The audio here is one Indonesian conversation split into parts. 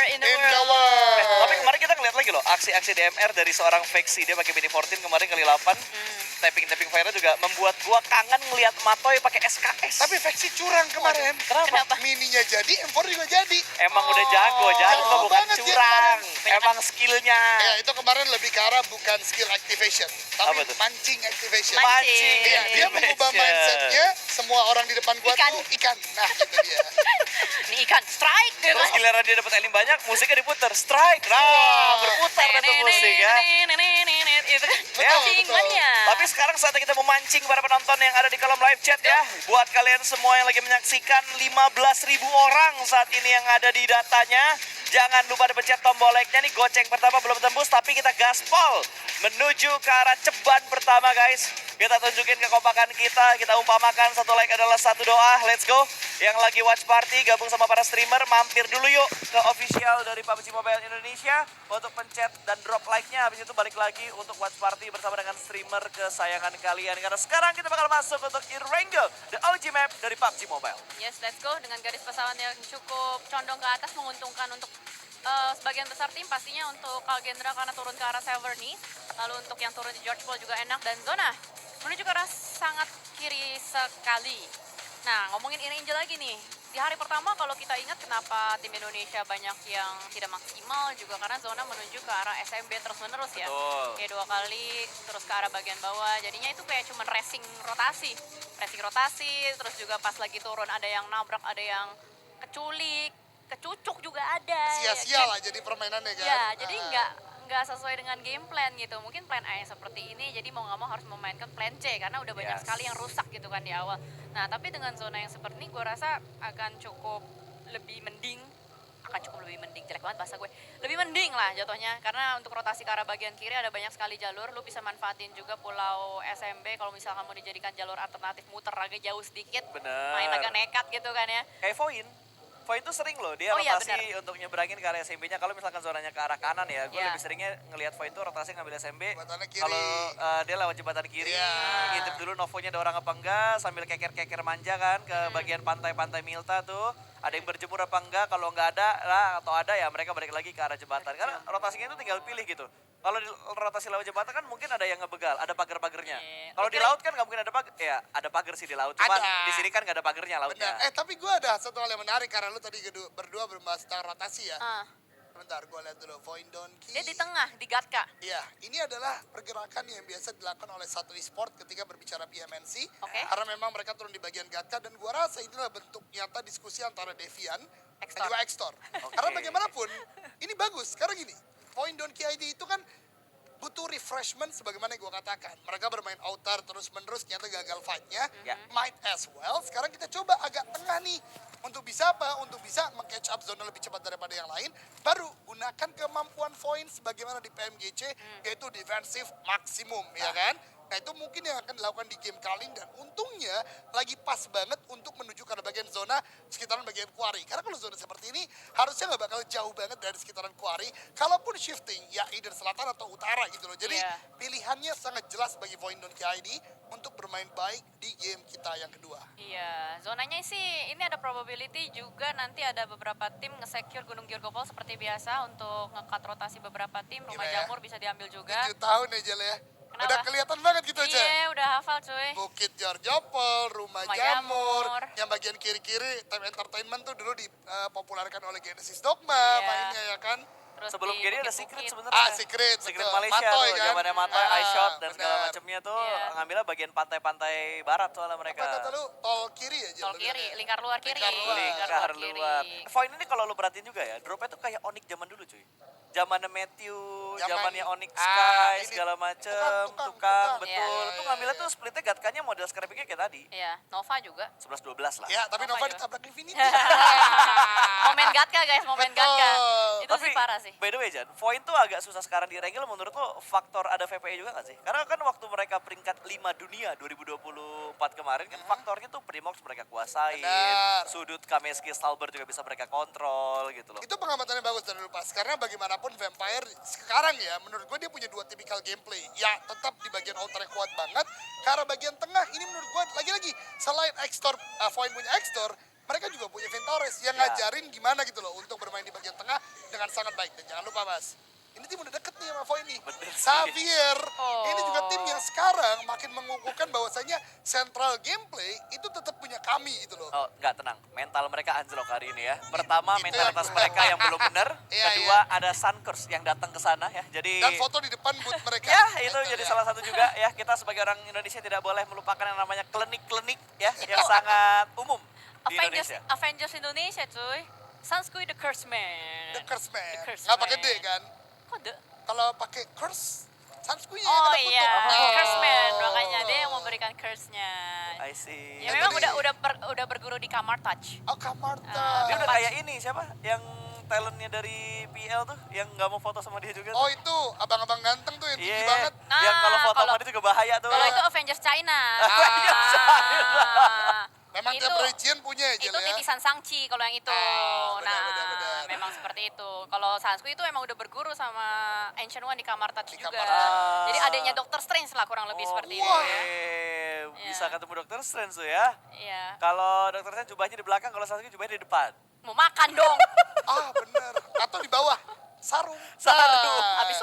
in the world. Tapi kemarin kita ngeliat lagi loh, aksi-aksi DMR dari seorang Vexi. Dia pakai Mini 14 kemarin kali 8. Tapping fire juga membuat gua kangen ngeliat Matoy pakai SKS. Tapi Vexi curang kemarin. Kenapa? Mininya jadi, M4 juga jadi. Emang udah jago Jago bukan banget dia curang. kemarin. Emang skillnya. Ya, itu kemarin lebih ke arah bukan skill activation, tapi Apa tuh? mancing activation. Mancing. Iya, dia mengubah mindsetnya, semua orang di depan gua Ikan. tuh ikan. Nah, itu dia. Ini ikan strike. Terus giliran dia dapat elim banyak, musiknya diputer. Strike. Nah, berputar itu musik ya. Itu kan Ya, mancing betul. mania. Tapi sekarang saatnya kita memancing para penonton yang ada di kolom live chat ya. Buat kalian semua yang lagi menyaksikan 15.000 orang saat ini yang ada di datanya. Jangan lupa dipencet tombol like-nya nih. Goceng pertama belum tembus tapi kita gaspol menuju ke arah ceban pertama guys. Kita tunjukin kekompakan kita umpamakan satu like adalah satu doa. Let's go. Yang lagi watch party gabung sama para streamer, mampir dulu yuk ke official dari PUBG Mobile Indonesia untuk pencet dan drop like-nya. Habis itu balik lagi untuk watch party bersama dengan streamer kesayangan kalian. Karena sekarang kita bakal masuk untuk Erangel, the OG map dari PUBG Mobile. Yes, let's go dengan garis pesawat yang cukup condong ke atas menguntungkan untuk sebagian besar tim, pastinya untuk Kalgendra karena turun ke arah Severny. Lalu untuk yang turun di George Paul juga enak, dan zona menuju ke arah sangat kiri sekali. Nah, ngomongin Erangel lagi nih. Di hari pertama kalau kita ingat kenapa tim Indonesia banyak yang tidak maksimal juga karena zona menuju ke arah SMB terus-menerus ya. Betul. Kayak 2 kali terus ke arah bagian bawah. Jadinya itu kayak cuman racing rotasi. Racing rotasi, terus juga pas lagi turun ada yang nabrak, ada yang keculik, kecucuk juga ada. Sia-sia lah jadi permainannya kan. Ya, jadi Nah. nggak sesuai dengan game plan gitu. Mungkin plan A yang seperti ini, jadi mau nggak mau harus memainkan plan C karena udah banyak Yes. sekali yang rusak gitu kan di awal. Nah, tapi dengan zona yang seperti ini, gue rasa akan cukup lebih mending. Jelek banget bahasa gue. Lebih mending lah jatuhnya, karena untuk rotasi ke arah bagian kiri ada banyak sekali jalur. Lu bisa manfaatin juga pulau SMB kalau misalkan mau dijadikan jalur alternatif muter agak jauh sedikit. Bener. Main agak nekat gitu kan ya. Kayak Voin tuh sering loh dia Oh iya, rotasi benar. untuk nyeberangin ke arah SMB-nya. Kalau misalkan zonanya ke arah kanan ya, gue Iya. lebih seringnya ngelihat Voin tuh rotasi ngambil SMB. Jembatannya kiri. Kalau dia lewat jembatan kiri, Iya. ngintip dulu Novonya ada orang apa enggak, sambil keker-keker manja kan ke bagian pantai-pantai Milta tuh. Ada yang berjemur apa enggak, kalau enggak ada lah atau ada ya mereka balik lagi ke arah jembatan. Karena rotasinya itu tinggal pilih gitu. Kalau di rotasi lewat jembatan kan mungkin ada yang ngebegal, ada pagar-pagarnya. Iya. Kalau di laut kan nggak mungkin ada pagar, ya ada pagar sih di laut. Cuman Ada. di sini kan nggak ada pagarnya lautnya. Benar. Tapi gue ada satu hal yang menarik karena lu tadi berdua berbahas tentang rotasi ya. Ah, Bentar, gue lihat dulu. Voin Donkey. dia di tengah, di Gatka. Iya, ini adalah pergerakan yang biasa dilakukan oleh satu e-sport ketika berbicara BMNC. Oke. Karena memang mereka turun di bagian Gatka dan gua rasa inilah bentuk nyata diskusi antara Devian dan Extor. juga Extor. Karena bagaimanapun, ini bagus. Karena gini, Voin Donkey ID itu kan butuh refreshment sebagaimana yang gue katakan. Mereka bermain outer terus-menerus, ternyata gagal fight-nya. Ya. Might as well, sekarang kita coba agak tengah nih. Untuk bisa apa? Untuk bisa meng-catch up zona lebih cepat daripada yang lain. Baru gunakan kemampuan Voin sebagaimana di PMGC, yaitu defensive maksimum, ya kan? Nah itu mungkin yang akan dilakukan di game kali ini. Dan untungnya lagi pas banget untuk menuju ke bagian zona sekitaran bagian quarry. Karena kalau zona seperti ini harusnya nggak bakal jauh banget dari sekitaran quarry. Kalaupun shifting ya either selatan atau utara gitu loh. Jadi Iya. pilihannya sangat jelas bagi Voin Donkey ID untuk bermain baik di game kita yang kedua. Iya, zonanya sih ini ada probability juga nanti ada beberapa tim nge-secure Gunung Girgopol seperti biasa untuk nge-cut rotasi beberapa tim. Rumah Gila ya. Jamur bisa diambil juga. 7 tahun ya Jel ya. Kenapa? Udah kelihatan banget gitu aja. Iya, udah hafal cuy. Bukit Jorjopol, Rumah Rumah Jamur, Jamur. yang bagian kiri-kiri Time Entertainment tuh dulu dipopulerkan oleh Genesis Dogma Iya. mainnya ya kan. Terus Sebelum di gini ada Bukit-Bukit. Secret sebenarnya. Secret, Secret betul. Malaysia Matoy tuh, kan? zamannya Matoy, Ah, iShot dan segala benar. macamnya tuh Iya. ngambilnya bagian pantai-pantai barat soalnya mereka. Apa kata lu? Tol kiri ya Jel? Tol kiri, lingkar luar kiri. Lingkar luar. Lingkar kiri. luar. Voin ini kalau lu perhatiin juga ya, dropnya tuh kayak Onyx zaman dulu cuy. Zamannya Matthew, zamannya Onyx Sky, ini segala macem, tukang, tukang, tukang. betul. Iya, Itu ngambilnya tuh splitnya gatkanya model scrappingnya kayak tadi. Iya, Nova juga. 11-12 lah. Ya, tapi Apa Nova juga? ditabrak Infinity. Momen Gatka guys, momen Betul. Gatka. Itu Tapi sih parah sih. by the way Jan, Voin tuh agak susah sekarang di Erangel menurut lo faktor ada VPE juga gak sih? Karena kan waktu mereka peringkat 5 dunia 2024 kemarin kan faktornya tuh Primox mereka kuasain, Benar. sudut Kameski Stalber juga bisa mereka kontrol gitu loh. Itu pengamatannya bagus dari Lupas. Karena bagaimanapun Vampire sekarang ya, menurut gue dia punya dua tipikal gameplay. Ya, tetap di bagian outer kuat banget. Karena bagian tengah ini menurut gue lagi-lagi selain Extor, Voin punya Extor, mereka juga punya Ventores yang Ya. ngajarin gimana gitu loh untuk bermain di bagian tengah dengan sangat baik. Dan jangan lupa Mas, ini tim udah deket nih sama Void nih. Bener sih. Xavier, Oh. ini juga tim yang sekarang makin mengukuhkan bahwasanya central gameplay itu tetap punya kami gitu loh. Oh, nggak tenang. Mental mereka anjlok hari ini ya. Pertama, Itu mentalitas yang- mereka yang belum benar. Iya, Kedua, ada Sunkers yang datang ke sana ya. Jadi Dan foto di depan booth mereka. ya, itu Betul, jadi ya. salah satu juga ya. Kita sebagai orang Indonesia tidak boleh melupakan yang namanya klinik-klinik ya, yang sangat umum di Avengers, Indonesia. Avengers Indonesia cuy. Sanskui the Curse Man. The Curse Man. The Curse Nggak pakai D Man. kan? Kok the? Kalau pakai curse, sunscreen yang Oh ada iya, kutub. Oh. Curse Man. Makanya dia yang memberikan curse-nya. I see. Ya Itu memang dia. udah berguru di kamar touch. Oh, Kamarta. Dia udah Empat. kayak ini siapa? Yang talentnya dari PL tuh yang nggak mau foto sama dia juga Oh tuh. itu, abang-abang ganteng tuh yang tinggi Iya, banget. yang kalau Nah, foto kalau- sama dia juga bahaya tuh. Kalau itu Avengers China. Avengers Ah. Memang Itu- tiap region punya aja Itu lah ya. titisan Sangchi kalau yang itu. Ah, benar, Nah, benar, benar. memang seperti itu. Kalau Sanskui itu emang udah berguru sama Ancient One di kamar touch Di juga. kamar touch. Jadi adanya Doctor Strange lah kurang lebih Oh, seperti itu wah. ya. Bisa Iya. ketemu Dokter Strange tuh ya. Iya. Kalau Dokter Strange jubahnya di belakang, kalau Sasuke jubahnya di depan. Mau makan dong. Ah bener. Atau di bawah, sarung. Sarung. Ah. Habis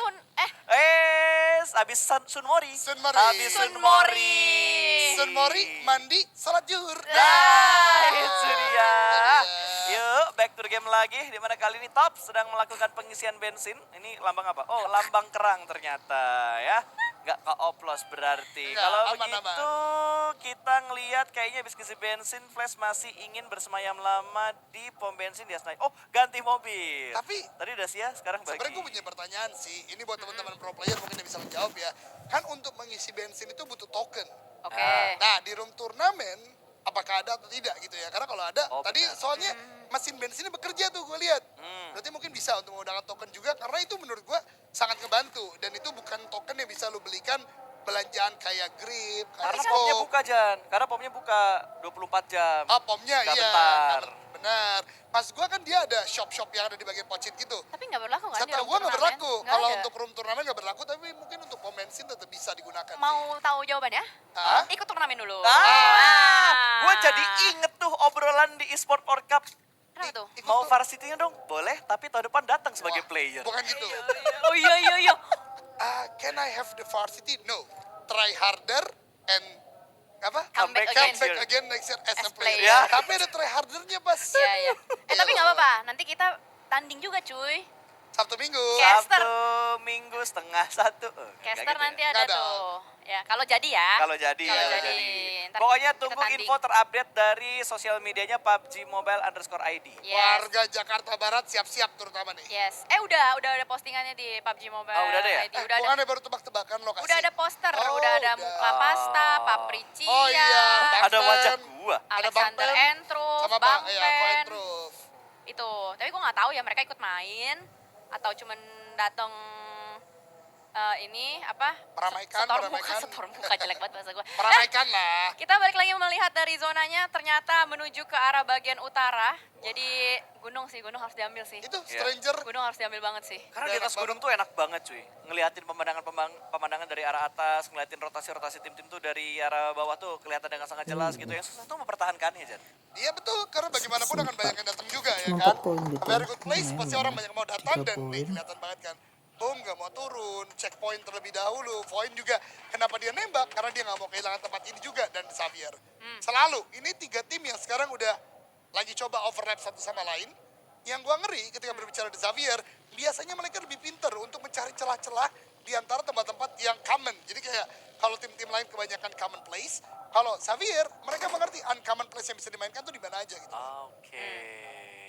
Abis Sun Mori. Sun Mori. Abis Sun Mori. Sun Mori, mandi, salat zuhur. Nah, itu dia. dia. Yuk, back to the game lagi. Dimana kali ini Top sedang melakukan pengisian bensin. Ini lambang apa? Oh, lambang kerang ternyata ya. Nggak keoplos berarti. Nggak, Kalau aman, begitu kita ngelihat kayaknya habis ngisi bensin, Flash masih ingin bersemayam lama di pom bensin di Asnai. Oh, ganti mobil. Tapi tadi udah sia, sekarang bagi. sebenarnya gue punya pertanyaan sih. Ini buat teman-teman pro player mungkin yang bisa menjawab ya. Kan untuk mengisi bensin itu butuh token. Oke. Nah di room turnamen apakah ada atau tidak gitu ya? Karena kalau ada, Oh, tadi benar. soalnya mesin bensinnya bekerja tuh gue lihat. Hmm. Berarti mungkin bisa untuk menggunakan token juga karena itu menurut gue sangat ngebantu dan itu bukan token yang bisa lu belikan belanjaan kayak grip, Karena kayak pomnya scope. buka, Jan. Karena pomnya buka 24 jam. Ah pomnya Nggak iya. bentar. Benar. Mas gue kan dia ada shop-shop yang ada di bagian pocit gitu. Tapi nggak berlaku kan? di Setahu room gue nggak turnamen? berlaku. Nggak Kalau ada. untuk room turnamen nggak berlaku, tapi mungkin untuk pom bensin tetap bisa digunakan. Mau tahu jawabannya? Hah? Ikut turnamen dulu. Gue jadi inget tuh obrolan di eSport World Cup. Kenapa tuh? Ikut Mau tuh. varsity-nya dong? Boleh, tapi tahun depan datang sebagai Wah, player. Bukan gitu. Oh iya iya iya. Can I have the varsity? No. Try harder and apa? Come back Come Come again. back again next year as a As player. player. Ya. Tapi ada try hardernya pas. Iya iya. Tapi nggak apa-apa. Nanti kita tanding juga cuy. Sabtu Minggu. Caster. Sabtu Minggu setengah 1. Caster nanti ya? ada Nggak dong. tuh. Ya kalau jadi ya. Kalau jadi, Kalau kalau jadi. jadi. Ntar Pokoknya kita tunggu tanding. info terupdate dari sosial medianya PUBG Mobile _ID. Yes. Warga Jakarta Barat siap-siap terutama nih. Yes. Udah ada postingannya di PUBG Mobile. Oh, udah ada ya? ID. Udah ada. Bukannya baru tebak-tebakan lokasi. Udah ada poster, Oh, udah ada udah. muka pasta, Papricia, Oh iya, Bang Ada wajah Pen. gua. Ada Bang Alexander Pen Entruf, sama Bang Bang ya, Pen. Koentruf. Itu. Tapi gue nggak tahu ya mereka ikut main atau cuman datang ini apa? Meramaikan, setor meramaikan. muka, setor muka jelek banget bahasa gue. Meramaikan lah. Kita balik lagi melihat dari zonanya ternyata menuju ke arah bagian utara. Jadi gunung harus diambil sih. Itu Iya. stranger. Gunung harus diambil banget sih. Karena di atas gunung tuh enak banget cuy. Ngeliatin pemandangan dari arah atas, ngeliatin rotasi-rotasi tim-tim tuh dari arah bawah tuh kelihatan dengan sangat jelas gitu. Yang susah tuh mempertahankannya, Jan. Iya betul, karena bagaimanapun akan banyak yang datang juga ya 4 kan. poin A gitu. very good place, Lumayan pasti lah. orang banyak mau datang 3 dan nih poin. kelihatan banget kan. Boom gak mau turun, checkpoint terlebih dahulu. Poin juga kenapa dia nembak, karena dia gak mau kehilangan tempat ini juga dan Xavier. Selalu, ini 3 tim yang sekarang udah lagi coba overlap satu sama lain. Yang gua ngeri ketika berbicara di Xavier, biasanya mereka lebih pinter untuk mencari celah-celah di antara tempat-tempat yang common. Jadi kayak kalau tim-tim lain kebanyakan common place, kalau Xavier mereka mengerti uncommon place yang bisa dimainkan tuh di mana aja gitu. Oke.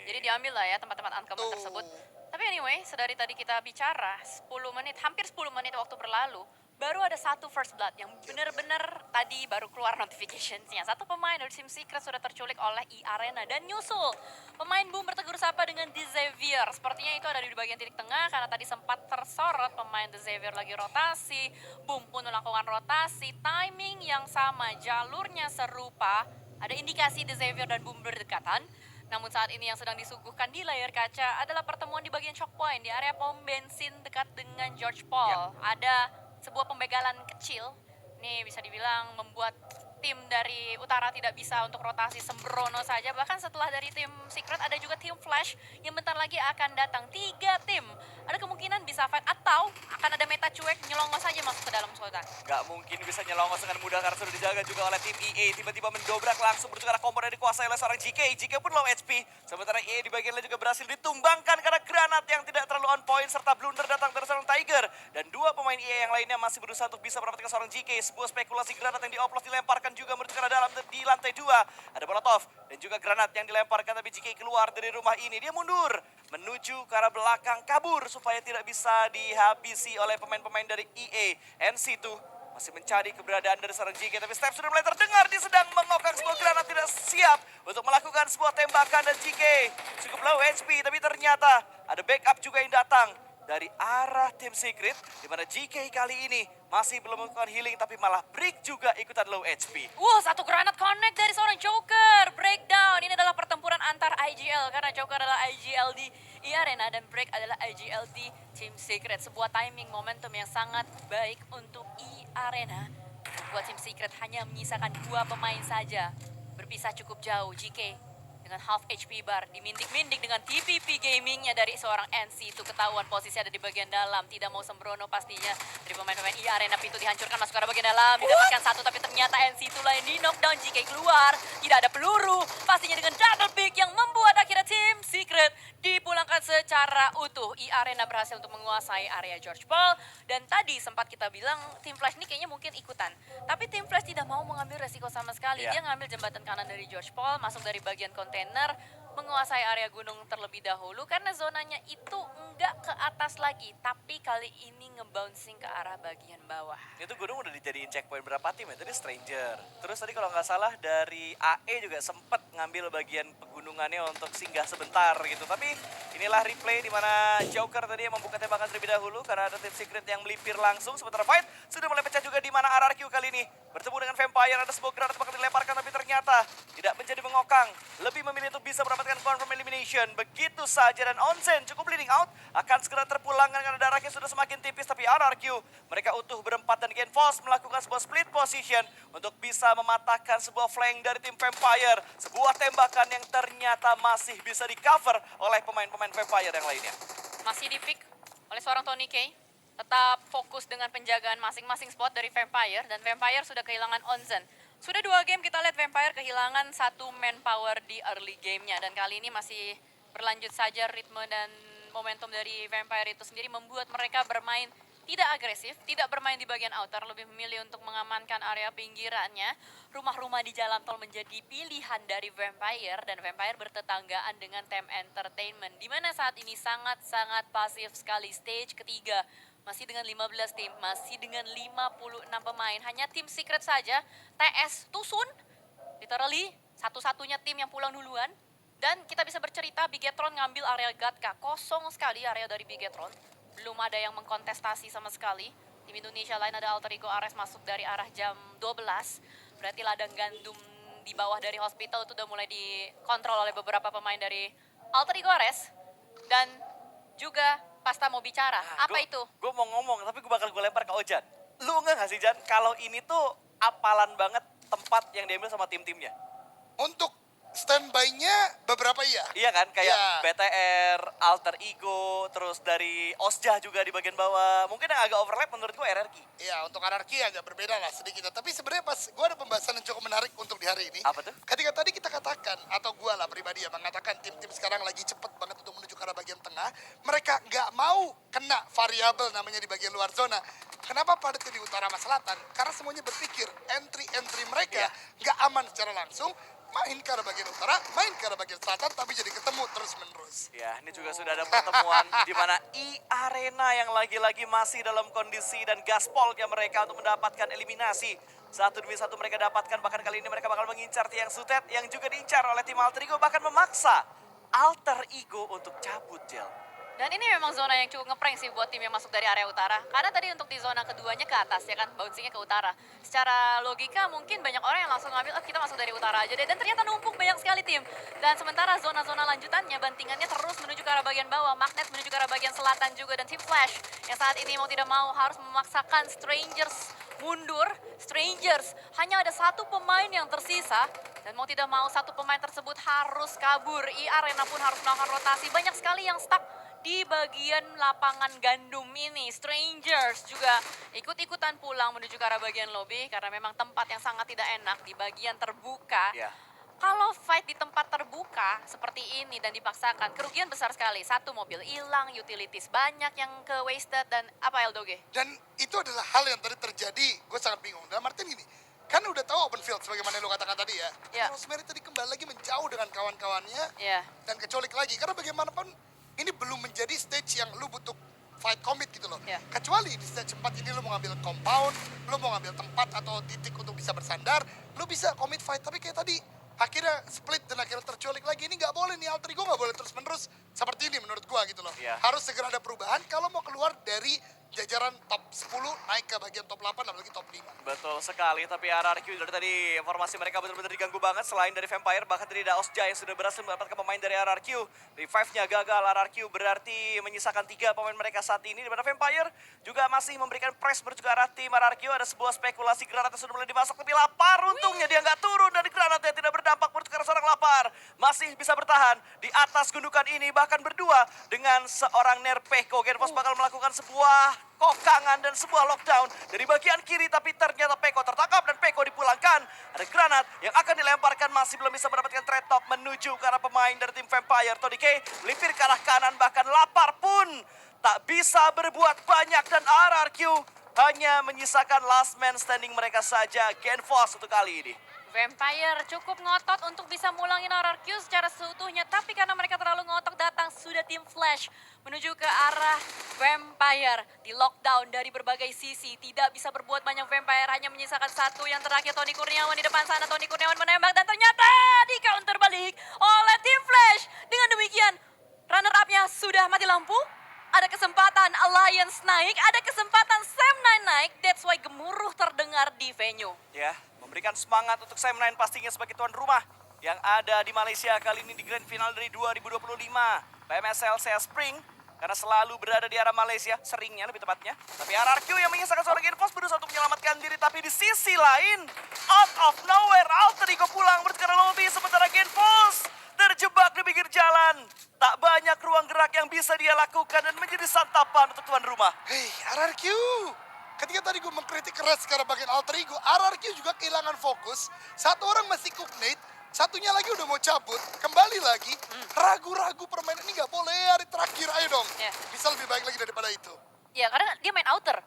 Jadi diambil lah ya tempat-tempat uncommon Tuh. tersebut. Tapi anyway, sedari tadi kita bicara 10 menit, hampir 10 menit waktu berlalu, baru ada satu first blood yang benar-benar tadi baru keluar notification-nya. Satu pemain dari Team Secret sudah terculik oleh E-Arena dan nyusul pemain Boom bertegur sapa dengan The Xavier. Sepertinya itu ada di bagian titik tengah karena tadi sempat tersorot pemain The Xavier lagi rotasi. Boom pun melakukan rotasi, timing yang sama, jalurnya serupa. Ada indikasi The Xavier dan Boom berdekatan. Namun saat ini yang sedang disuguhkan di layar kaca adalah pertemuan di bagian choke point di area pom bensin dekat dengan George Paul. Ya. Ada sebuah pembegalan kecil. Nih bisa dibilang membuat tim dari utara tidak bisa untuk rotasi sembrono saja. Bahkan setelah dari tim Secret ada juga tim Flash yang bentar lagi akan datang. 3 tim. Ada kemungkinan bisa fight atau akan ada meta cuek nyelongos saja masuk ke dalam zona. Nggak mungkin bisa nyelongos dengan mudah karena sudah dijaga juga oleh tim EA. Tiba-tiba mendobrak langsung menuju ke arah combo yang dikuasai oleh seorang GK. GK pun low HP. Sementara EA di bagian lain juga berhasil ditumbangkan karena granat yang tidak terlalu on point serta blunder datang dari seorang Tiger. Dan 2 pemain EA yang lainnya masih berusaha untuk bisa mendapatkan seorang GK. Sebuah spekulasi granat yang dioplos dilemparkan juga menuju ke arah dalam di lantai 2. Ada Molotov dan juga granat yang dilemparkan tapi GK keluar dari rumah ini. Dia mundur menuju ke arah belakang kabur supaya tidak bisa dihabisi oleh pemain-pemain dari EA. NC2 masih mencari keberadaan dari seorang GK, tapi Step sudah mulai terdengar. Dia sedang mengokang sebuah granat, tidak siap untuk melakukan sebuah tembakan, dan GK cukup low HP, tapi ternyata ada backup juga yang datang dari arah tim Secret, di mana GK kali ini masih belum melakukan healing, tapi malah Brick juga ikutan low HP. Satu granat connect dari seorang Joker. Breakdown. Ini adalah pertempuran antar IGL karena Joker adalah IGL di E-Arena dan Break adalah IGL di Team Secret. Sebuah timing momentum yang sangat baik untuk E-Arena. Buat Team Secret hanya menyisakan 2 pemain saja. Berpisah cukup jauh. GK dengan half HP bar dimindik-mindik dengan TPP gamingnya dari seorang NC. Itu ketahuan posisi ada di bagian dalam, tidak mau sembrono pastinya dari pemain-pemain E-Arena. Pintu dihancurkan, masuk ke arah bagian dalam, didapatkan 1 tapi ternyata NC itulah yang di knockdown. GK keluar, tidak ada peluru, pastinya dengan double pick yang membuat akhirnya Team Secret dipulangkan secara utuh. E-Arena berhasil untuk menguasai area George Paul, dan tadi sempat kita bilang Team Flash ini kayaknya mungkin ikutan, tapi Team Flash tidak mau mengambil resiko sama sekali. Dia ngambil jembatan kanan dari George Paul, masuk dari bagian kontainer, menguasai area gunung terlebih dahulu karena zonanya itu enggak ke atas lagi, tapi kali ini ngebouncing ke arah bagian bawah. Itu gunung udah dijadiin checkpoint berapa tim ya? Tadi Stranger. Terus tadi kalau nggak salah dari AE juga sempat ngambil bagian pegunungannya untuk singgah sebentar gitu. Tapi inilah replay di mana Joker tadi yang membuka tembakan terlebih dahulu karena ada tim Secret yang melipir langsung. Sementara fight sudah mulai pecah juga di mana RRQ kali ini bertemu dengan Vampire. Ada sebuah granat bakal dilemparkan tapi ternyata tidak menjadi mengokang. Lebih memilih untuk bisa mendapatkan confirm elimination. Begitu saja, dan Onsen cukup bleeding out. Akan segera terpulangkan karena darahnya sudah semakin tipis. Tapi RRQ mereka utuh berempat dan Genfos melakukan sebuah split position untuk bisa mematahkan sebuah flank dari tim Vampire. Sebuah tembakan yang ternyata masih bisa di cover oleh pemain-pemain Vampire yang lainnya. Masih di pick oleh seorang Tony K. Tetap fokus dengan penjagaan masing-masing spot dari Vampire, dan Vampire sudah kehilangan Onsen. Sudah 2 game kita lihat Vampire kehilangan 1 manpower di early gamenya, dan kali ini masih berlanjut saja ritme dan momentum dari Vampire itu sendiri membuat mereka bermain tidak agresif, tidak bermain di bagian outer, lebih memilih untuk mengamankan area pinggirannya. Rumah-rumah di jalan tol menjadi pilihan dari Vampire, dan Vampire bertetanggaan dengan Tem Entertainment, di mana saat ini sangat-sangat pasif sekali. Stage ketiga masih dengan 15 tim, masih dengan 56 pemain. Hanya tim Secret saja, TS Tusun, literally satu-satunya tim yang pulang duluan. Dan kita bisa bercerita Bigetron ngambil area Gatka, kosong sekali area dari Bigetron. Belum ada yang mengkontestasi sama sekali. Tim Indonesia lain ada Alter Ego Ares masuk dari arah jam 12. Berarti ladang gandum di bawah dari hospital itu udah mulai dikontrol oleh beberapa pemain dari Alter Ego Ares. Dan juga Pasta mau bicara. Apa itu? Gue mau ngomong, tapi gue bakal lempar ke Ojan. Lu enggak sih, Jan? Kalau ini tuh apalan banget tempat yang diambil sama tim-timnya. Untuk standby-nya beberapa iya. Iya kan, kayak Iya. BTR, Alter Ego, terus dari Osjah juga di bagian bawah. Mungkin yang agak overlap menurut gue RRQ. Iya, untuk anarki agak berbeda lah sedikit. Tapi sebenarnya pas gue ada pembahasan yang cukup menarik untuk di hari ini. Apa tuh? Ketika tadi kita katakan, atau gue lah pribadi ya mengatakan tim-tim sekarang lagi cepet banget untuk menuju ke arah bagian tengah. Mereka nggak mau kena variabel namanya di bagian luar zona. Kenapa padatnya di utara sama selatan? Karena semuanya berpikir entry mereka nggak aman secara langsung. Main ke arah bagian utara, main ke arah bagian selatan, tapi jadi ketemu terus-menerus. Ya, ini juga sudah ada pertemuan di mana E-Arena yang lagi-lagi masih dalam kondisi dan gaspolnya mereka untuk mendapatkan eliminasi. 1 demi 1 mereka dapatkan, bahkan kali ini mereka bakal mengincar Tiang Sutet yang juga diincar oleh tim Alter Ego, bahkan memaksa Alter Ego untuk cabut, Jel. Dan ini memang zona yang cukup ngeprank sih buat tim yang masuk dari area utara. Karena tadi untuk di zona keduanya ke atas ya kan, bouncingnya ke utara. Secara logika mungkin banyak orang yang langsung ngambil, oh kita masuk dari utara aja deh. Dan ternyata numpuk banyak sekali tim. Dan sementara zona-zona lanjutannya, bantingannya terus menuju ke arah bagian bawah. Magnet menuju ke arah bagian selatan juga. Dan tim Flash yang saat ini mau tidak mau harus memaksakan Strangers mundur, Strangers. Hanya ada satu pemain yang tersisa. Dan mau tidak mau satu pemain tersebut harus kabur. Arena pun harus melakukan rotasi. Banyak sekali yang stuck di bagian lapangan gandum ini. Strangers juga ikut-ikutan pulang menuju ke arah bagian lobby. Karena memang tempat yang sangat tidak enak di bagian terbuka. Ya. Kalau fight di tempat terbuka seperti ini dan dipaksakan, kerugian besar sekali. Satu mobil hilang, utilities banyak yang ke wasted dan apa Eldoge? Dan itu adalah hal yang tadi terjadi, gue sangat bingung. Dalam artian gini, kan udah tahu open field sebagaimana yang lo katakan tadi ya. Ya. Rosemary tadi kembali lagi menjauh dengan kawan-kawannya Ya, dan kecolik lagi. Karena bagaimanapun ini belum menjadi stage yang lu butuh fight commit gitu loh. Ya. Kecuali di stage 4 ini lu mau ngambil compound, lu mau ngambil tempat atau titik untuk bisa bersandar, lu bisa commit fight. Tapi kayak tadi, akhirnya split dan akhirnya terculik lagi. Ini nggak boleh nih, Alter Ego nggak boleh terus-menerus seperti ini menurut gua gitu loh. Iya. Harus segera ada perubahan kalau mau keluar dari jajaran top 10 naik ke bagian top 8 apalagi top 5. Betul sekali, tapi RRQ dari tadi informasi mereka benar-benar diganggu banget. Selain dari Vampire, bahkan dari Daosja yang sudah berhasil mendapatkan pemain dari RRQ. Revive-nya gagal, RRQ berarti menyisakan 3 pemain mereka saat ini. Di mana Vampire juga masih memberikan press menuju ke arah tim RRQ. Ada sebuah spekulasi granat yang sudah mulai dimasuk, tapi Lapar untungnya dia nggak turun dari granatnya, tidak berdampak menuju ke arah seorang Lapar. Masih bisa bertahan di atas gundukan ini, bahkan berdua dengan seorang Nerpeko. Genfos bakal melakukan sebuah kokangan dan sebuah lockdown dari bagian kiri, tapi ternyata Peko tertangkap dan Peko dipulangkan. Ada granat yang akan dilemparkan, masih belum bisa mendapatkan trade talk menuju ke arah pemain dari tim Vampire. Tony K melipir ke arah kanan, bahkan Lapar pun tak bisa berbuat banyak dan RRQ hanya menyisakan last man standing mereka saja, Genfos untuk kali ini. Vampire cukup ngotot untuk bisa mulangin RRQ secara seutuhnya, tapi karena mereka terlalu ngotot datang sudah tim Flash menuju ke arah Vampire. Di lockdown dari berbagai sisi, tidak bisa berbuat banyak Vampire, hanya menyisakan satu yang terakhir Tony Kurniawan di depan sana. Tony Kurniawan menembak dan ternyata di counter balik oleh tim Flash. Dengan demikian, runner up-nya sudah mati lampu. Ada kesempatan Alliance naik, ada kesempatan Sam9 naik, that's why gemuruh terdengar di venue. Ya, memberikan semangat untuk Sam9 pastinya sebagai tuan rumah yang ada di Malaysia kali ini di Grand Final dari 2025 PMSL Sea Spring, karena selalu berada di arah Malaysia, seringnya lebih tepatnya. Tapi RRQ yang menyisakan seorang Genfos berusaha untuk menyelamatkan diri, tapi di sisi lain out of nowhere Alter Ego pulang menuju ke arah lobby, sementara Genfos terjebak di pinggir jalan. Tak banyak ruang gerak yang bisa dia lakukan dan menjadi santapan untuk tuan rumah. Hei, RRQ. Ketika tadi gue mengkritik keras karena bagian Alter Ego, RRQ juga kehilangan fokus. Satu orang masih cooknate, satunya lagi udah mau cabut, kembali lagi. Ragu-ragu permainan ini nggak boleh, hari terakhir, ayo dong. Ya. Bisa lebih baik lagi daripada itu. Ya karena dia main outer.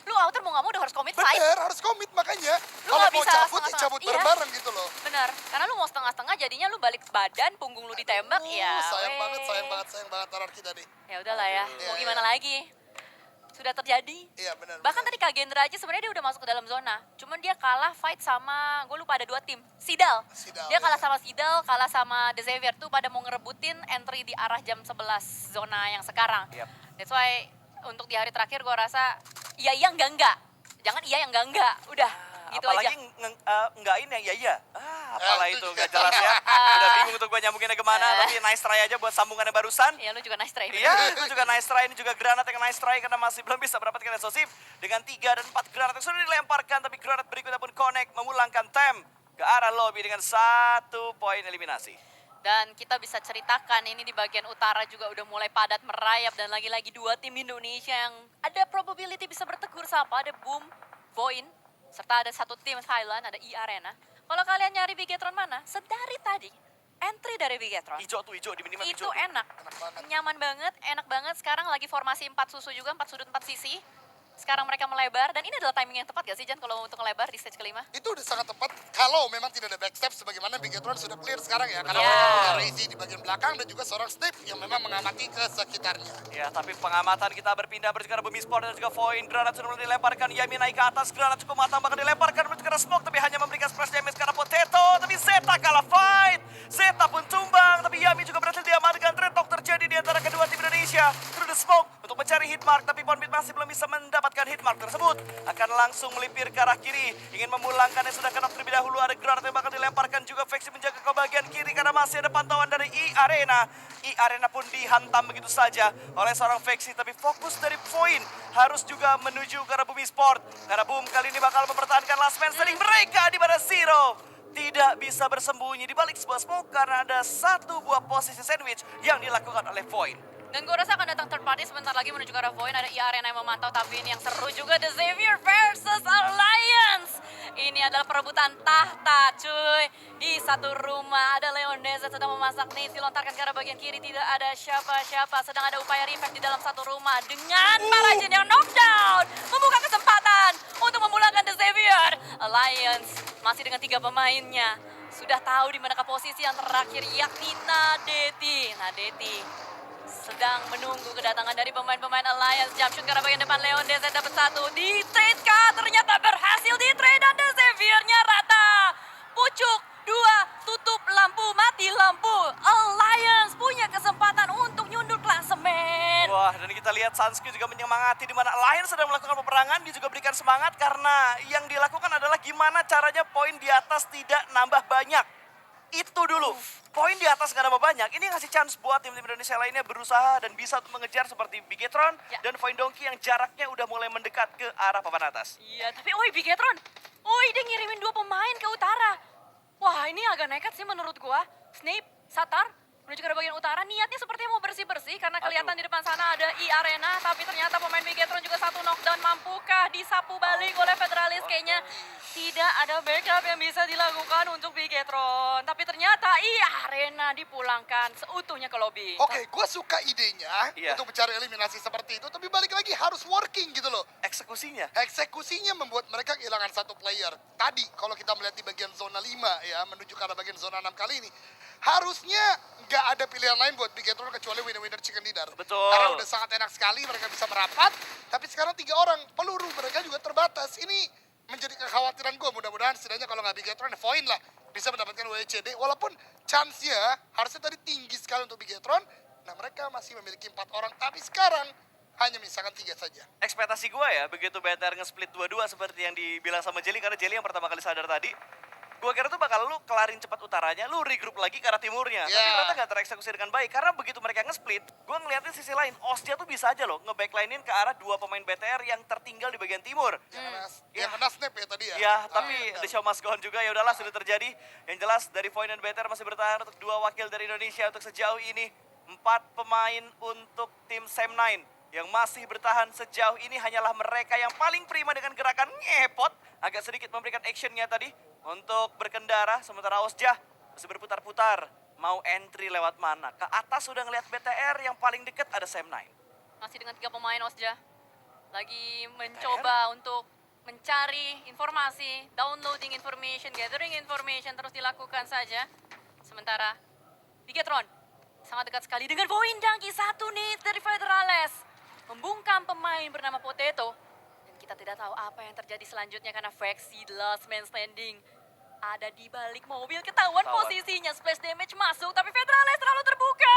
Lu outer mau nggak mau udah harus commit fight. Bener, harus komit makanya. Lu Kalau nggak mau bisa cabut, ya setengah-setengah. cabut Iya. bareng-bareng gitu loh. Benar, karena lu mau setengah-setengah jadinya lu balik badan, punggung lu ditembak, ya Sayang weh. banget, sayang banget RRQ tadi. Ya udahlah ya, mau Iya, gimana iya. lagi. Sudah terjadi. Iya benar. Bahkan tadi Kagendra aja sebenarnya dia udah masuk ke dalam zona. Cuman dia kalah fight sama, gue lupa ada 2 tim. Sidal. Sidal, Dia kalah ya. sama Sidal, kalah sama The Xavier tuh pada mau ngerebutin entry di arah jam 11 zona yang sekarang. Yap. That's why untuk di hari terakhir gue rasa iya enggak. Jangan iya enggak. Udah, gitu apalagi aja. enggakin yang iya. Apalah itu itu juga. gak jelas ya. Udah bingung untuk gue nyambunginnya kemana, tapi nice try aja buat sambungannya barusan. Ya lu juga nice try. Iya, itu juga nice try, ini juga granat yang nice try karena masih belum bisa mendapatkan explosive dengan 3 dan 4 granat yang sudah dilemparkan, tapi granat berikutnya pun connect memulangkan Tem ke arah lobby dengan 1 poin eliminasi. Dan kita bisa ceritakan ini di bagian utara juga udah mulai padat merayap dan lagi-lagi 2 tim Indonesia yang ada probability bisa bertegur sapa, ada Boom, Voin, serta ada 1 tim Thailand, ada Arena. Kalau kalian nyari Bigetron mana? Sedari tadi, entry dari Bigetron. Hijau tuh, hijau di minimal Itu hijau. enak, Enak banget. nyaman banget, enak banget. Sekarang lagi formasi 4 susu juga, 4 sudut 4 sisi. Sekarang mereka melebar, dan ini adalah timing yang tepat gak sih Jan kalau untuk melebar di stage kelima? Itu udah sangat tepat kalau memang tidak ada backstep sebagaimana Bigetron sudah clear sekarang ya. Karena Iya. mereka punya Razy di bagian belakang dan juga seorang Steve yang memang mengamati ke sekitarnya. Ya, tapi pengamatan kita berpindah menuju ke arah Bumi Sport dan juga Void. Granat sudah mulai dilemparkan, Yami naik ke atas, granat cukup matang bahkan dilemparkan menuju ke arah Smoke, tapi hanya memberikan splash damage ke arah Potato, tapi Zeta kalah fight. Zeta pun tumbang, tapi Yami juga berhasil diamankan. Trade talk terjadi di antara kedua tim Indonesia. Through the Smoke untuk mencari hitmark, tapi Ponbit masih belum bisa mendapatkan hitmark tersebut. Akan langsung melipir ke arah kiri, ingin memulangkan yang sudah kena terlebih dahulu. Ada granat yang bakal dilemparkan juga, Vex menjaga ke bagian kiri karena masih ada pantauan dari Arena. Arena pun dihantam begitu saja oleh seorang Vexi. Tapi fokus dari Void harus juga menuju ke arah Bumi Sport. Karena Boom kali ini bakal mempertahankan last man standing mereka di mana Zero tidak bisa bersembunyi di balik sebuah smoke karena ada satu buah posisi sandwich yang dilakukan oleh Void. Dan gue rasa akan datang third party sebentar lagi menuju ke arah Void. Ada Arena yang memantau, tapi ini yang seru juga, The Xavier versus Alliance. Ini adalah perebutan tahta, cuy. Di satu rumah ada Leoneza sedang memasak nih, dilontarkan ke arah bagian kiri, tidak ada siapa-siapa. Sedang ada upaya revive di dalam satu rumah dengan para Jin yang knockdown. Membuka kesempatan untuk memulangkan The Xavier. Alliance masih dengan 3 pemainnya. Sudah tahu di manakah posisi yang terakhir, yakni Nadeti. Nadeti sedang menunggu kedatangan dari pemain-pemain Alliance. Jump shoot ke arah bagian depan, Leon DZ dapat satu. Di trade kah? Ternyata berhasil di trade dan The Xavier-nya rata. Pucuk, 2, tutup lampu, mati lampu. Alliance punya kesempatan untuk nyundul klasemen. Wah, dan kita lihat Sunsky juga menyemangati di mana Alliance sedang melakukan peperangan. Dia juga berikan semangat karena yang dilakukan adalah gimana caranya poin di atas tidak nambah banyak. Itu dulu. Poin di atas nggak nambah banyak. Ini ngasih chance buat tim-tim Indonesia lainnya berusaha dan bisa untuk mengejar seperti Bigetron dan Void Donkey yang jaraknya udah mulai mendekat ke arah papan atas. Iya, tapi Bigetron. Dia ngirimin 2 pemain ke utara. Wah, ini agak nekat sih menurut gua. Snape, Satar, menuju ke arah bagian utara. Niatnya sepertinya mau bersih-bersih karena kelihatan di depan sana ada Arena. Tapi ternyata pemain Bigetron juga satu knockdown. Mampukah disapu balik oleh Federalis? Kayaknya tidak ada backup yang bisa dilakukan untuk Bigetron. Tapi ternyata Arena dipulangkan seutuhnya ke lobby. Oke, gue suka idenya Iya. untuk mencari eliminasi seperti itu, tapi balik lagi harus working gitu loh. Eksekusinya. Eksekusinya membuat mereka kehilangan satu player. Tadi kalau kita melihat di bagian zona 5 ya, menuju ke arah bagian zona 6 kali ini, harusnya nggak ada pilihan lain buat Bigetron kecuali winner-winner chicken dinner. Betul. Karena udah sangat enak sekali mereka bisa merapat, tapi sekarang 3 orang, peluru mereka juga terbatas. Ini menjadi kekhawatiran gue, mudah-mudahan setidaknya kalau nggak Bigetron, Void lah bisa mendapatkan WCD. Walaupun chance-nya harusnya tadi tinggi sekali untuk Bigetron, nah mereka masih memiliki 4 orang, tapi sekarang hanya misalkan 3 saja. Ekspektasi gue ya, begitu BTR nge-split 2-2 seperti yang dibilang sama Jelly, karena Jelly yang pertama kali sadar tadi, gue kira tuh bakal lu kelarin cepat utaranya, lu regroup lagi ke arah timurnya. Tapi Yeah. ternyata gak tereksekusi dengan baik, karena begitu mereka nge-split, gue ngeliatin sisi lain, Ostia tuh bisa aja loh nge-backlinein ke arah 2 pemain BTR yang tertinggal di bagian timur. Yang kena snap ya tadi ya. Ya, tapi the show must go on juga, ya udahlah sudah terjadi. Yang jelas dari Void dan BTR masih bertahan untuk 2 wakil dari Indonesia untuk sejauh ini. 4 pemain untuk tim Sam9 yang masih bertahan sejauh ini hanyalah mereka yang paling prima dengan gerakan ngepot. Agak sedikit memberikan actionnya tadi untuk berkendara, sementara Osjah masih berputar-putar. Mau entry lewat mana? Ke atas sudah ngelihat BTR, yang paling deket ada Sam9. Masih dengan 3 pemain Osja. Lagi mencoba untuk mencari informasi, downloading information, gathering information, terus dilakukan saja. Sementara Bigetron sangat dekat sekali dengan Void Donkey, 1 nih dari Federales. Membungkam pemain bernama Potato. Dan kita tidak tahu apa yang terjadi selanjutnya karena Vexi, the last man standing, ada di balik mobil. Ketahuan posisinya, splash damage masuk, tapi Federales terlalu terbuka.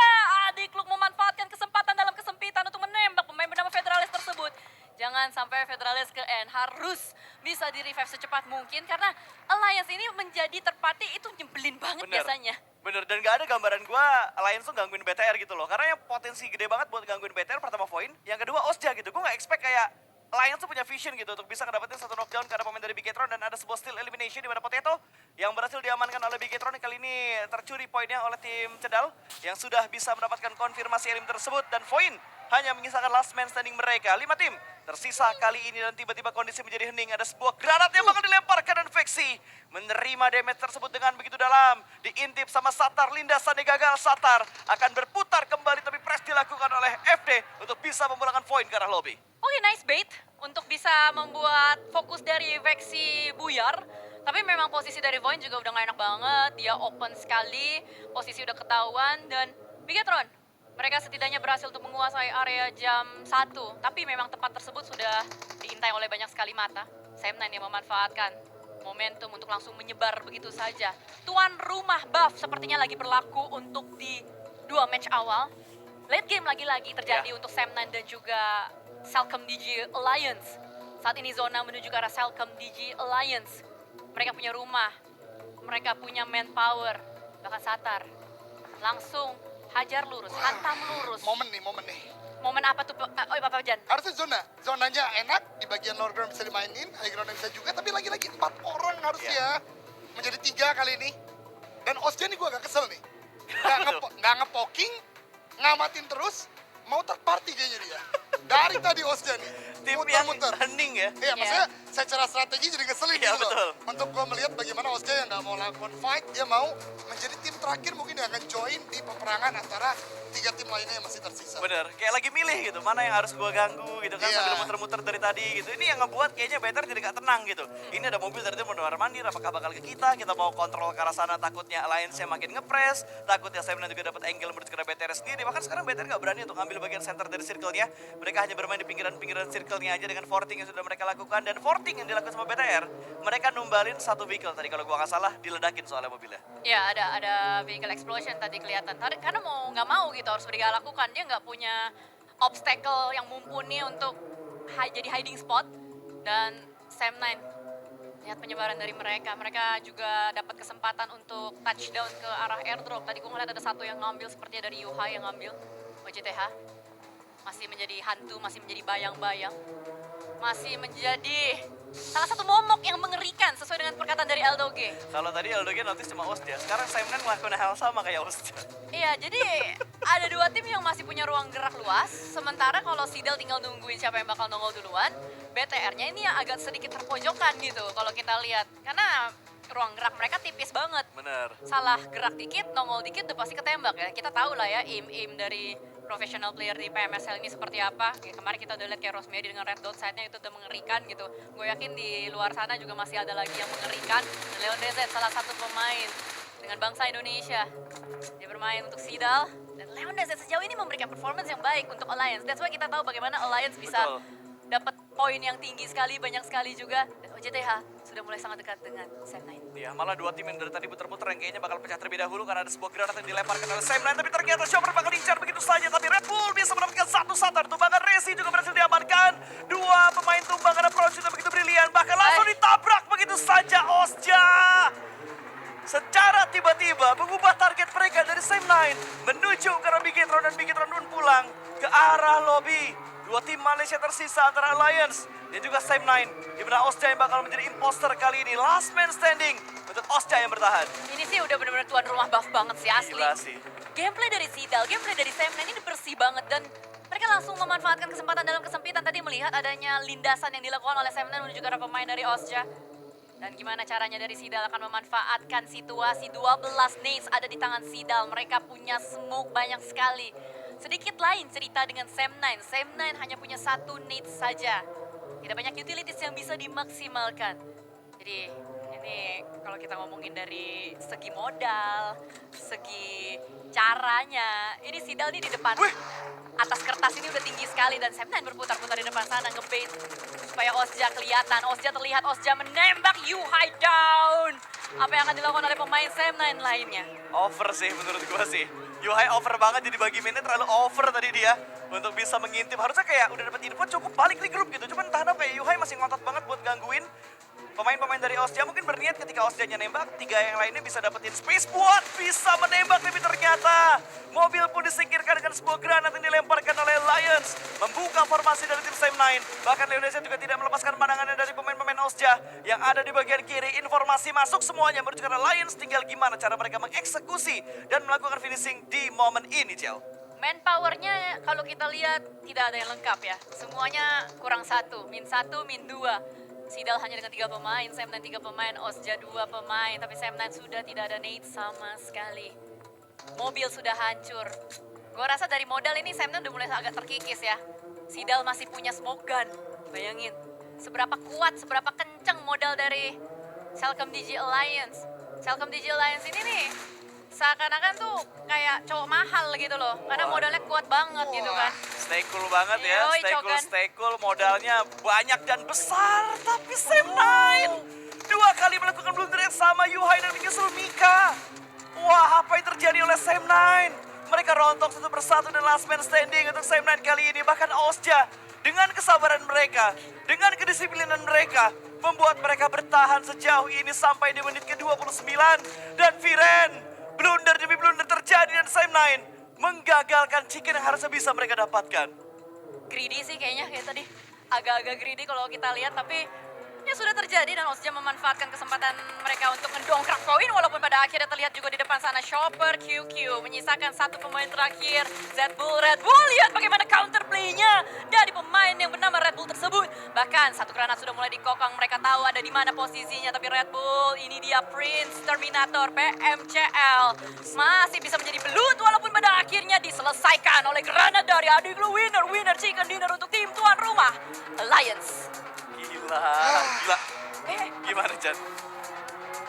Adik Luke memanfaatkan kesempatan dalam kesempitan untuk menembak pemain bernama Federales tersebut. Jangan sampai Federales ke end, harus bisa di-revive secepat mungkin karena Alliance ini menjadi terpati itu nyebelin banget biasanya. Bener, dan gak ada gambaran gue Alliance tuh gangguin BTR gitu loh. Karena yang potensi gede banget buat gangguin BTR pertama Void, yang kedua Osja gitu. Gue gak expect kayak Alliance tuh punya vision gitu untuk bisa ngedapetin 1 knockdown karena pemain dari Bigetron, dan ada sebuah steal elimination di mana Potato yang berhasil diamankan oleh Bigetron. Kali ini tercuri poinnya oleh tim Cedal yang sudah bisa mendapatkan konfirmasi elim tersebut, dan Void hanya mengisahkan last man standing mereka. 5 tim tersisa kali ini, dan tiba-tiba kondisi menjadi hening. Ada sebuah granat yang bakal dilemparkan dan Vexi menerima damage tersebut dengan begitu dalam. Diintip sama Satar, lindasannya gagal. Satar akan berputar kembali, tapi press dilakukan oleh FD untuk bisa memulangkan Void ke arah lobby. Oke, nice bait untuk bisa membuat fokus dari Vexi buyar. Tapi memang posisi dari Void juga udah gak enak banget. Dia open sekali, posisi udah ketahuan, dan Bigetron, mereka setidaknya berhasil untuk menguasai area jam 1. Tapi memang tempat tersebut sudah diintai oleh banyak sekali mata. Sam9 yang memanfaatkan momentum untuk langsung menyebar begitu saja. Tuan rumah buff sepertinya lagi berlaku untuk di 2 match awal. Late game lagi-lagi terjadi untuk Sam9 dan juga Salcom DG Alliance. Saat ini zona menuju ke arah Salcom DG Alliance. Mereka punya rumah, mereka punya manpower, bahkan Satar langsung hajar lurus, hantam lurus. Momen nih. Momen apa tuh? Oh, Papa Jan. Harusnya zonanya enak, di bagian lower ground bisa dimainin, high ground bisa juga, tapi lagi-lagi 4 orang harusnya. Menjadi 3 kali ini. Dan Osja nih gue agak kesel nih. Nggak ngepoking, ngamatin terus, mau third party kayaknya dia. Dari tadi Osja nih, Tim yang muter-muter. hening ya. Iya, maksudnya secara strategi jadi ngeselin Iya, gitu loh. betul. Untuk gue melihat bagaimana Osja yang nggak mau lakukan fight, dia mau menjadi tim terakhir mungkin yang akan join di peperangan antara 3 tim lainnya yang masih tersisa. Bener, kayak lagi milih gitu, mana yang harus gua ganggu gitu kan, Iya. sambil muter-muter dari tadi gitu. Ini yang ngebuat kayaknya Better jadi gak tenang gitu. Ini ada mobil dari dia mau mandir, apakah bakal ke kita mau kontrol ke arah sana, takutnya Alliance-nya makin ngepres, takutnya Semnan juga dapat angle menuju ke BTR sendiri. Bahkan sekarang BTR gak berani untuk ambil bagian center dari circle-nya. Mereka hanya bermain di pinggiran-pinggiran circle-nya aja dengan forting yang sudah mereka lakukan. Dan forting yang dilakukan sama BTR, mereka numbalin satu vehicle tadi kalau gua gak salah, diledakin soalnya mobilnya. Ya ada vehicle explosion tadi kelihatan. Karena mau nggak mau gitu harus mereka lakukan. Dia nggak punya obstacle yang mumpuni untuk jadi hiding spot. Dan Sam9 lihat penyebaran dari mereka. Mereka juga dapat kesempatan untuk touchdown ke arah airdrop. Tadi gue ngeliat ada satu yang ngambil sepertinya dari Yuha yang ngambil. OJTH masih menjadi hantu, masih menjadi bayang-bayang. Masih menjadi salah satu momok yang mengerikan sesuai dengan perkataan dari Eldoge. Kalau tadi Eldoge notice cuma Osja, sekarang Semnan ngelakuin hal sama kayak Osja. Iya, jadi ada 2 tim yang masih punya ruang gerak luas. Sementara kalau Sidal tinggal nungguin siapa yang bakal nongol duluan, BTR-nya ini yang agak sedikit terpojokan gitu kalau kita lihat. Karena ruang gerak mereka tipis banget. Bener. Salah gerak dikit, nongol dikit udah pasti ketembak ya. Kita tahu lah ya aim dari professional player di PMSL ini seperti apa. Ya, kemarin kita udah lihat kayak Rosemary dengan red dot side-nya itu udah mengerikan gitu. Gue yakin di luar sana juga masih ada lagi yang mengerikan. Dan Leon DZ salah satu pemain dengan bangsa Indonesia. Dia bermain untuk Sidal. Dan Leon DZ sejauh ini memberikan performance yang baik untuk Alliance. That's why kita tahu bagaimana Alliance bisa Betul. dapat poin yang tinggi sekali, banyak sekali juga. Dan OJTH sudah mulai sangat dekat dengan Sam9. Iya, malah 2 tim yang dari tadi putar-putar yang kayaknya bakal pecah terlebih dahulu karena ada sebuah granat yang dilemparkan oleh Sam9. Tapi ternyata Shomer bakal diincar begitu saja. Tapi Red Bull bisa mendapatkan satu satar. Tumbangan Resi juga berhasil diamankan. 2 pemain tumbangan approach sudah begitu brilian. Bahkan langsung ditabrak begitu saja Osja. Secara tiba-tiba mengubah target mereka dari Sam9 menuju ke arah Bigetron dan Bigetron pun pulang ke arah lobby. 2 tim Malaysia tersisa antara Alliance dan juga Sam9. Di mana Osja yang bakal menjadi imposter kali ini. Last man standing untuk Osja yang bertahan. Ini sih udah benar-benar tuan rumah buff banget sih asli. Gila sih. Gameplay dari Sidal, gameplay dari Sam9 ini bersih banget dan mereka langsung memanfaatkan kesempatan dalam kesempitan. Tadi melihat adanya lindasan yang dilakukan oleh Sam9 menuju ke arah pemain dari Osja. Dan gimana caranya dari Sidal akan memanfaatkan situasi 12 nades ada di tangan Sidal. Mereka punya smoke banyak sekali. Sedikit lain cerita dengan Sam9. Sam9 hanya punya 1 nade saja. Tidak banyak utilities yang bisa dimaksimalkan. Jadi ini kalau kita ngomongin dari segi modal, segi caranya, ini Sidal nih di depan. Atas kertas ini udah tinggi sekali dan Sam9 berputar-putar di depan sana ngebait supaya Osja kelihatan. Osja terlihat, Osja menembak Yuhai down. Apa yang akan dilakukan oleh pemain Sam9 lainnya? Over sih menurut gua sih. Yuhai over banget jadi bagi mainnya terlalu over tadi dia untuk bisa mengintip. Harusnya kayak udah dapat info cukup balik di grup gitu. Cuman entah kenapa ya Yuhai masih ngotot banget buat gangguin pemain-pemain dari Osja. Mungkin berniat ketika Osjanya nembak, 3 yang lainnya bisa dapetin space buat bisa menembak. Tapi ternyata mobil pun disingkirkan dengan sebuah granat yang dilemparkan oleh Lions. Membuka formasi dari tim Sam9. Bahkan Leonesia juga tidak melepaskan pandangannya dari pemain-pemain Osja yang ada di bagian kiri. Informasi masuk semuanya menuju ke arah Lions. Tinggal gimana cara mereka mengeksekusi dan melakukan finishing di momen ini, Jel. Manpowernya kalau kita lihat tidak ada yang lengkap ya. Semuanya kurang 1, min 1, min 2. Sidal hanya dengan 3 pemain, Sam9 3 pemain, Osja 2 pemain. Tapi Sam9 sudah tidak ada nade sama sekali. Mobil sudah hancur. Gue rasa dari modal ini Sam9 udah mulai agak terkikis ya. Sidal masih punya smoke gun. Bayangin, seberapa kuat, seberapa kenceng modal dari Celcom DG Alliance. Celcom DG Alliance ini nih seakan-akan tuh kayak cowok mahal gitu loh. Karena modalnya kuat banget gitu kan. Stay cool banget ya, Yoi, stay cool, modalnya banyak dan besar. Tapi Sam9 2 kali melakukan blunder yang sama, Yuhai dan menyusul Mika. Wah, apa yang terjadi oleh Sam9? Mereka rontok satu persatu dan last man standing untuk Sam9 kali ini. Bahkan Osja dengan kesabaran mereka, dengan kedisiplinan mereka, membuat mereka bertahan sejauh ini sampai di menit ke-29. Dan Viren, blunder demi blunder terjadi dan Sam9 menggagalkan chicken yang harusnya bisa mereka dapatkan. Greedy sih kayaknya kayak tadi. Agak-agak greedy kalau kita lihat, tapi ya sudah terjadi dan Ozja memanfaatkan kesempatan mereka untuk mendongkrak poin walaupun pada akhirnya terlihat juga di depan sana Chopper QQ menyisakan satu pemain terakhir. Red Bull lihat bagaimana counter play-nya dari pemain yang bernama Red Bull tersebut. Bahkan satu granat sudah mulai dikokang, mereka tahu ada di mana posisinya, tapi Red Bull ini dia Prince Terminator PMCL masih bisa menjadi belut walaupun pada akhirnya diselesaikan oleh granat dari adik lu winner chicken dinner untuk tim tuan rumah Alliance. Gila. Gimana, Chan?